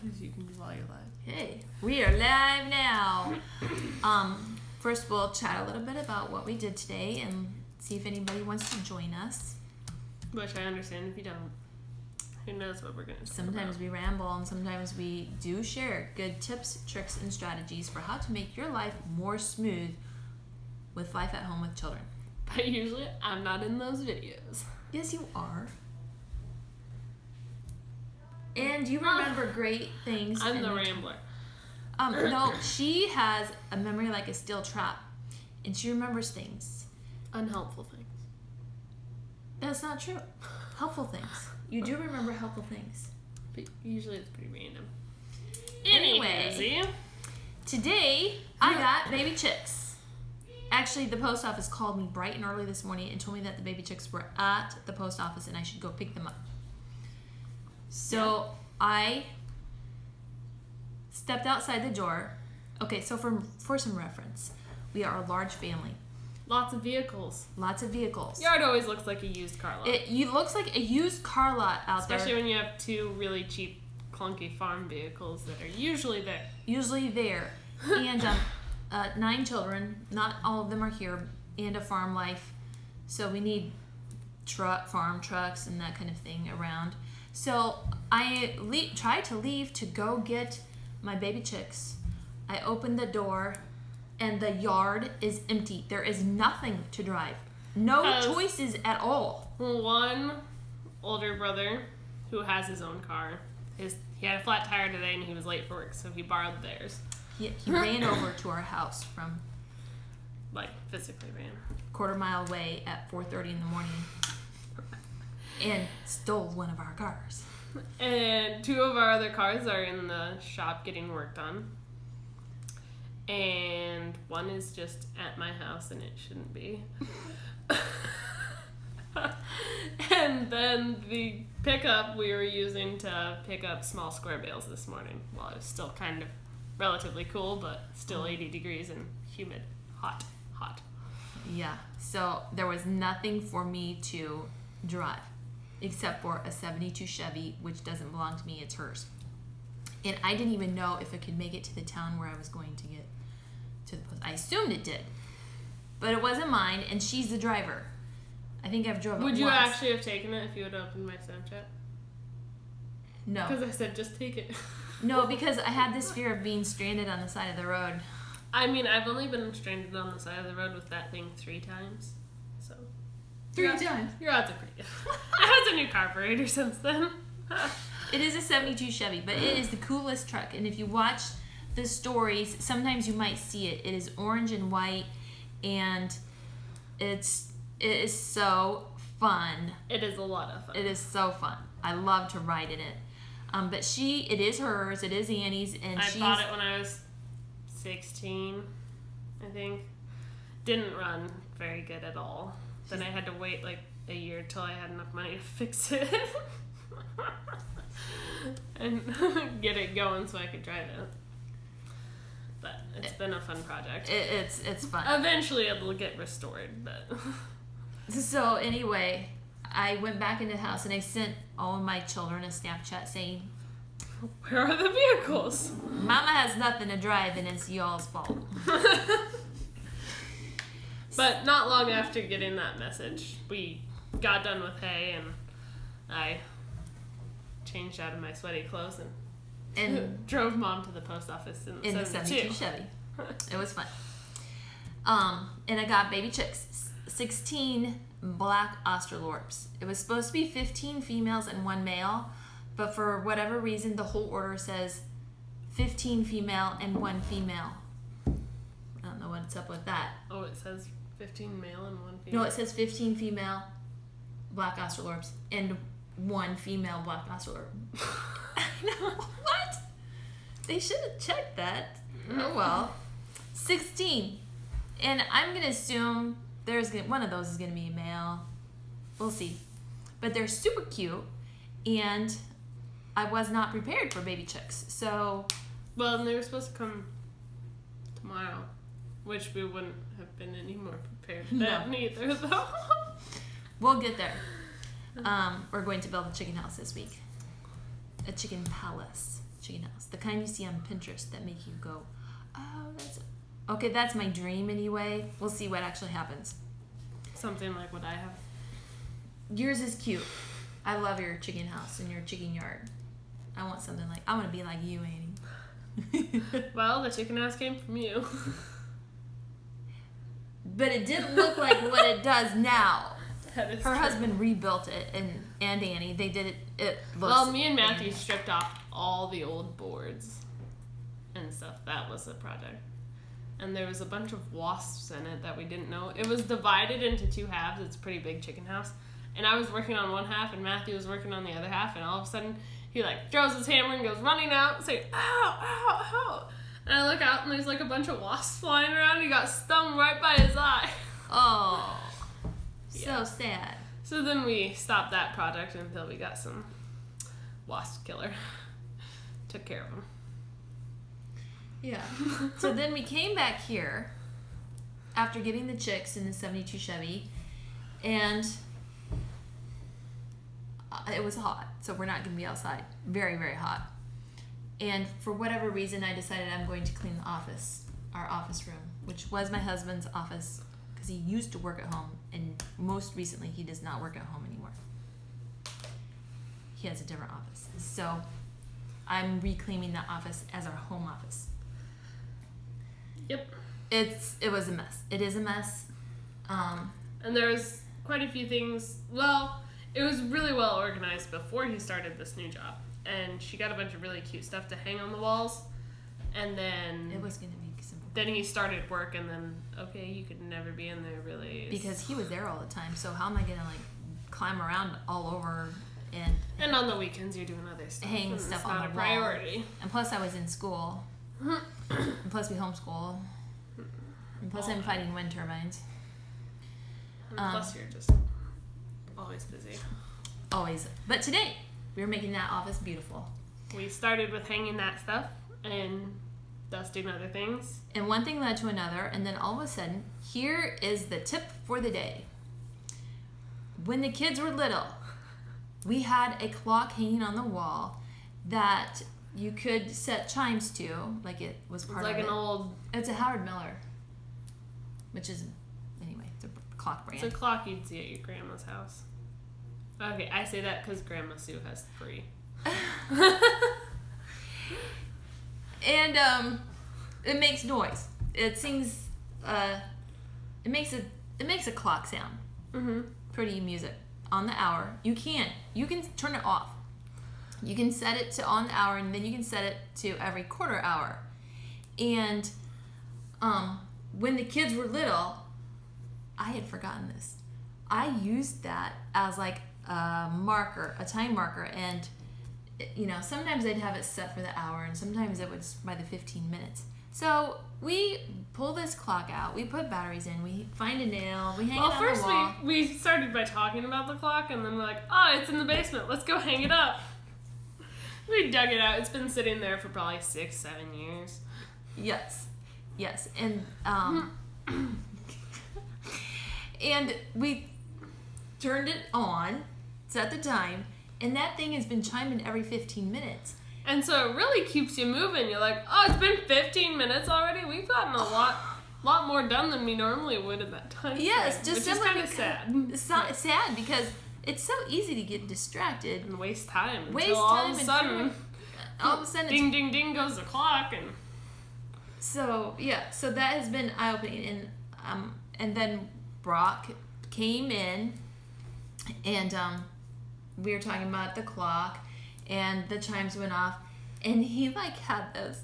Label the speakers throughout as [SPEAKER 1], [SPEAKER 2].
[SPEAKER 1] Because you can do while you're live.
[SPEAKER 2] Hey, we are live now. First we'll chat a little bit about what we did today and see if anybody wants to join us.
[SPEAKER 1] Which I understand if you don't. Who knows what we're going to do.
[SPEAKER 2] Sometimes we ramble and sometimes we do share good tips, tricks, and strategies for how to make your life more smooth with life at home with children.
[SPEAKER 1] But usually I'm not in those videos.
[SPEAKER 2] Yes, you are. And you remember great things.
[SPEAKER 1] I'm the rambler.
[SPEAKER 2] No, she has a memory like a steel trap. And she remembers things.
[SPEAKER 1] Unhelpful things.
[SPEAKER 2] That's not true. Helpful things. You do remember helpful things.
[SPEAKER 1] But usually it's pretty random.
[SPEAKER 2] Anyway, today I got baby chicks. Actually, the post office called me bright and early this morning and told me that the baby chicks were at the post office and I should go pick them up. So I stepped outside the door. Okay, so for some reference, we are a large family.
[SPEAKER 1] Lots of vehicles.
[SPEAKER 2] Lots of vehicles.
[SPEAKER 1] Yard always looks like a used car lot.
[SPEAKER 2] It looks like a used car lot out there.
[SPEAKER 1] Especially when you have two really cheap, clunky farm vehicles that are usually there.
[SPEAKER 2] Usually there. And 9 children. Not all of them are here. And a farm life. So we need farm trucks and that kind of thing around. So I tried to leave to go get my baby chicks. I opened the door and the yard is empty. There is nothing to drive. No choices at all.
[SPEAKER 1] One older brother who has his own car, he had a flat tire today and he was late for work, so he borrowed theirs.
[SPEAKER 2] He ran over to our house from
[SPEAKER 1] physically ran.
[SPEAKER 2] quarter-mile away at 4:30 in the morning and stole one of our cars.
[SPEAKER 1] And 2 of our other cars are in the shop getting worked on. And one is just at my house and it shouldn't be. And then the pickup we were using to pick up small square bales this morning. Well, it was still kind of relatively cool, but still 80 degrees and humid. Hot.
[SPEAKER 2] Yeah, so there was nothing for me to drive except for a 72 Chevy, which doesn't belong to me, it's hers. And I didn't even know if it could make it to the town where I was going to get to the post. I assumed it did, but it wasn't mine, and she's the driver. I think I've drove it once.
[SPEAKER 1] Would you actually have taken it if you had opened my Snapchat?
[SPEAKER 2] No.
[SPEAKER 1] Because I said, just take it.
[SPEAKER 2] No, because I had this fear of being stranded on the side of the road.
[SPEAKER 1] I mean, I've only been stranded on the side of the road with that thing 3 times. So
[SPEAKER 2] 3 times?
[SPEAKER 1] Your odds are pretty good. It has a new carburetor since then.
[SPEAKER 2] It is a 72 Chevy, but it is the coolest truck. And if you watch the stories, sometimes you might see it. It is orange and white, and it is so fun.
[SPEAKER 1] It is a lot of fun.
[SPEAKER 2] It is so fun. I love to ride in it. But it is hers. It is Annie's, and
[SPEAKER 1] I bought it when I was 16, I think. Didn't run very good at all. Then I had to wait a year till I had enough money to fix it and get it going so I could drive it. But it's been a fun project.
[SPEAKER 2] It's fun.
[SPEAKER 1] Eventually it'll get restored, but
[SPEAKER 2] So anyway, I went back into the house and I sent all of my children a Snapchat saying,
[SPEAKER 1] where are the vehicles?
[SPEAKER 2] Mama has nothing to drive and it's y'all's fault.
[SPEAKER 1] But not long after getting that message, we got done with hay and I changed out of my sweaty clothes and drove Mom to the post office in the 72
[SPEAKER 2] Chevy. It was fun. And I got baby chicks, 16 black Australorps. It was supposed to be 15 females and 1 male, but for whatever reason, the whole order says 15 female and 1 female. I don't know what's up with that.
[SPEAKER 1] Oh, it says 15 male and 1 female?
[SPEAKER 2] No, it says 15 female black Australorps and 1 female black Australorp. I know. What? They should have checked that. Oh, well. 16. And I'm going to assume one of those is going to be a male. We'll see. But they're super cute, and I was not prepared for baby chicks. So,
[SPEAKER 1] well, and they were supposed to come tomorrow, which we wouldn't have been any more prepared for that neither, though.
[SPEAKER 2] We'll get there. We're going to build a chicken house this week. A chicken palace. chicken house. The kind you see on Pinterest that make you go, oh, that's my dream anyway. We'll see what actually happens.
[SPEAKER 1] Something like what I have.
[SPEAKER 2] Yours is cute. I love your chicken house and your chicken yard. I want something like, I want to be like you, Annie.
[SPEAKER 1] Well, the chicken house came from you.
[SPEAKER 2] But it didn't look like what it does now.
[SPEAKER 1] That is
[SPEAKER 2] Her
[SPEAKER 1] true.
[SPEAKER 2] husband rebuilt it, and Annie, they did it. It looks.
[SPEAKER 1] Well, me and Matthew stripped off all the old boards and stuff. That was the project. And there was a bunch of wasps in it that we didn't know. It was divided into 2 halves. It's a pretty big chicken house. And I was working on one half, and Matthew was working on the other half. And all of a sudden, he like throws his hammer and goes running out, saying, "Ow, ow, ow!" And I look out, and there's like a bunch of wasps flying around. He got stung right by his eye.
[SPEAKER 2] Oh,
[SPEAKER 1] Yeah.
[SPEAKER 2] so sad.
[SPEAKER 1] So then we stopped that project until we got some wasp killer. Took care of them.
[SPEAKER 2] Yeah. So then we came back here after getting the chicks in the 72 Chevy, and it was hot, so we're not going to be outside. Very, very hot. And for whatever reason, I decided I'm going to clean the office, our office room, which was my husband's office, because he used to work at home, and most recently he does not work at home anymore. He has a different office. So I'm reclaiming that office as our home office.
[SPEAKER 1] Yep.
[SPEAKER 2] It was a mess. It is a mess.
[SPEAKER 1] And there was quite a few things. Well, it was really well organized before he started this new job. And she got a bunch of really cute stuff to hang on the walls. And then
[SPEAKER 2] It was going to be simple.
[SPEAKER 1] then he started work, and then, okay, you could never be in there really.
[SPEAKER 2] Because he was there all the time. So how am I going to like climb around all over
[SPEAKER 1] And on the weekends, you're doing other stuff.
[SPEAKER 2] hang
[SPEAKER 1] and
[SPEAKER 2] stuff
[SPEAKER 1] it's
[SPEAKER 2] on
[SPEAKER 1] not
[SPEAKER 2] the
[SPEAKER 1] a
[SPEAKER 2] wall?
[SPEAKER 1] priority.
[SPEAKER 2] And plus I was in school. And plus we homeschool. And plus I'm fighting wind turbines.
[SPEAKER 1] And plus, you're just always busy.
[SPEAKER 2] Always. But today, we were making that office beautiful.
[SPEAKER 1] We started with hanging that stuff and dusting other things.
[SPEAKER 2] And one thing led to another, and then all of a sudden, here is the tip for the day. When the kids were little, we had a clock hanging on the wall that you could set chimes to, like it was part
[SPEAKER 1] It's like
[SPEAKER 2] of it.
[SPEAKER 1] an old.
[SPEAKER 2] It's a Howard Miller, which is, anyway, it's a clock brand.
[SPEAKER 1] It's a clock you'd see at your grandma's house. Okay, I say that because Grandma Sue has 3.
[SPEAKER 2] And it makes noise. It sings. It makes a clock sound.
[SPEAKER 1] Mm-hmm.
[SPEAKER 2] Pretty music on the hour. You can turn it off. You can set it to on the hour, and then you can set it to every quarter hour. And when the kids were little, I had forgotten this. I used that as like a marker, a time marker, and sometimes I'd have it set for the hour, and sometimes it was by the 15 minutes. So we pull this clock out, we put batteries in, we find a nail, we hang it on the wall.
[SPEAKER 1] Well, first we started by talking about the clock, and then we're like, oh, it's in the basement. Let's go hang it up. We dug it out. It's been sitting there for probably 6-7 years.
[SPEAKER 2] Yes, and and we turned it on, set the time, and that thing has been chiming every 15 minutes.
[SPEAKER 1] And so it really keeps you moving. You're like, oh, it's been 15 minutes already. We've gotten a lot more done than we normally would in that time.
[SPEAKER 2] Yes,
[SPEAKER 1] frame,
[SPEAKER 2] just
[SPEAKER 1] which is
[SPEAKER 2] simply
[SPEAKER 1] kind of sad.
[SPEAKER 2] It's not sad because it's so easy to get distracted.
[SPEAKER 1] And waste time.
[SPEAKER 2] Waste
[SPEAKER 1] until
[SPEAKER 2] time
[SPEAKER 1] all of a sudden, ding, ding, ding goes the clock. And
[SPEAKER 2] so that has been eye-opening. And then Brock came in, and we were talking about the clock, and the chimes went off, and he like had those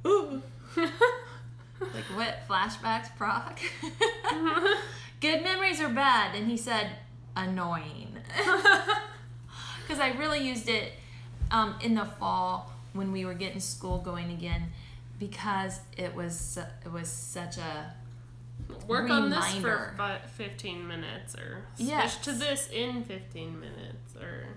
[SPEAKER 2] like what flashbacks, Brock? Good memories or bad? And he said annoying, because I really used it in the fall when we were getting school going again, because it was such a
[SPEAKER 1] work
[SPEAKER 2] reminder.
[SPEAKER 1] on this for 15 minutes, or switch to this in 15 minutes, or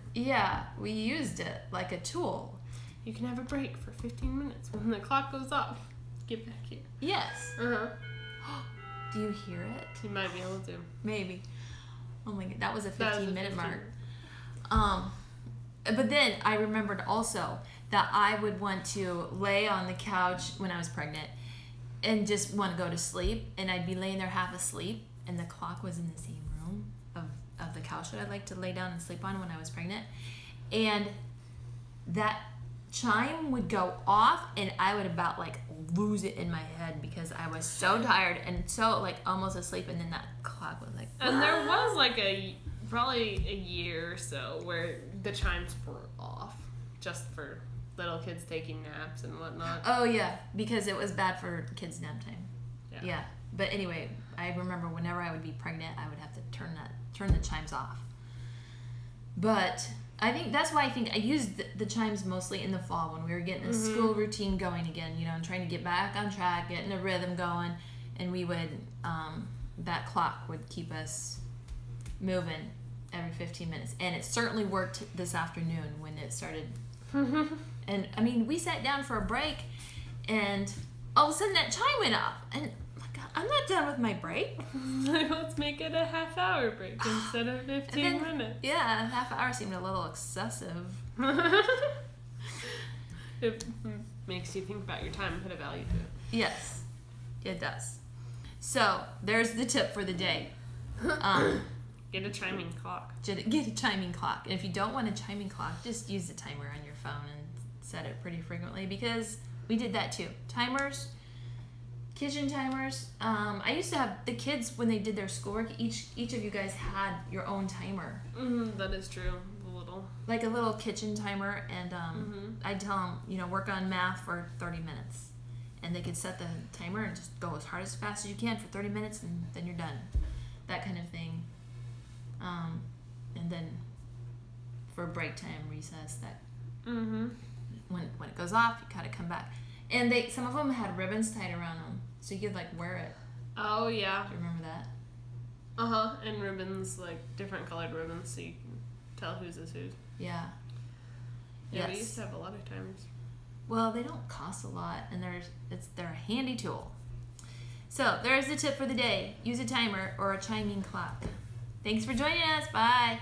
[SPEAKER 2] we used it like a tool.
[SPEAKER 1] You can have a break for 15 minutes when the clock goes off. Get back here.
[SPEAKER 2] Yes. Do you hear it?
[SPEAKER 1] You might be able to.
[SPEAKER 2] Maybe. Oh my god, that was a
[SPEAKER 1] That was a
[SPEAKER 2] 15-minute
[SPEAKER 1] 15.
[SPEAKER 2] mark. But then I remembered also that I would want to lay on the couch when I was pregnant and just want to go to sleep, and I'd be laying there half asleep, and the clock was in the same room of the couch that I'd like to lay down and sleep on when I was pregnant, and that chime would go off, and I would about like lose it in my head because I was so tired and so like almost asleep, and then that clock was like,
[SPEAKER 1] and there was like probably a year or so where the chimes were off just for little kids taking naps and whatnot.
[SPEAKER 2] Oh yeah, because it was bad for kids' nap time. Yeah. But anyway, I remember whenever I would be pregnant, I would have to turn the chimes off. But I think that's why I used the chimes mostly in the fall when we were getting a school routine going again, and trying to get back on track, getting a rhythm going, and we would that clock would keep us moving every 15 minutes, and it certainly worked this afternoon when it started. And I mean, we sat down for a break, and all of a sudden that chime went off, and I'm not done with my break.
[SPEAKER 1] Let's make it a half-hour break instead of 15 minutes.
[SPEAKER 2] Yeah, half hour seemed a little excessive.
[SPEAKER 1] It makes you think about your time and put a value to it.
[SPEAKER 2] Yes, it does. So there's the tip for the day.
[SPEAKER 1] Get a chiming clock.
[SPEAKER 2] Get a chiming clock. And if you don't want a chiming clock, just use the timer on your phone and set it pretty frequently, because we did that too. Timers. Kitchen timers. I used to have the kids when they did their schoolwork. Each of you guys had your own timer.
[SPEAKER 1] That is true.
[SPEAKER 2] A little kitchen timer, and I'd tell them, work on math for 30 minutes, and they could set the timer and just go as hard as fast as you can for 30 minutes, and then you're done. That kind of thing. And then for break time, recess, that when it goes off, you gotta come back. And some of them had ribbons tied around them, so you could wear it.
[SPEAKER 1] Oh yeah.
[SPEAKER 2] Do you remember that?
[SPEAKER 1] And ribbons, different colored ribbons, so you can tell whose is whose.
[SPEAKER 2] Yeah.
[SPEAKER 1] Yeah, we used to have a lot of timers.
[SPEAKER 2] Well, they don't cost a lot, and they're a handy tool. So there's the tip for the day: use a timer or a chiming clock. Thanks for joining us. Bye.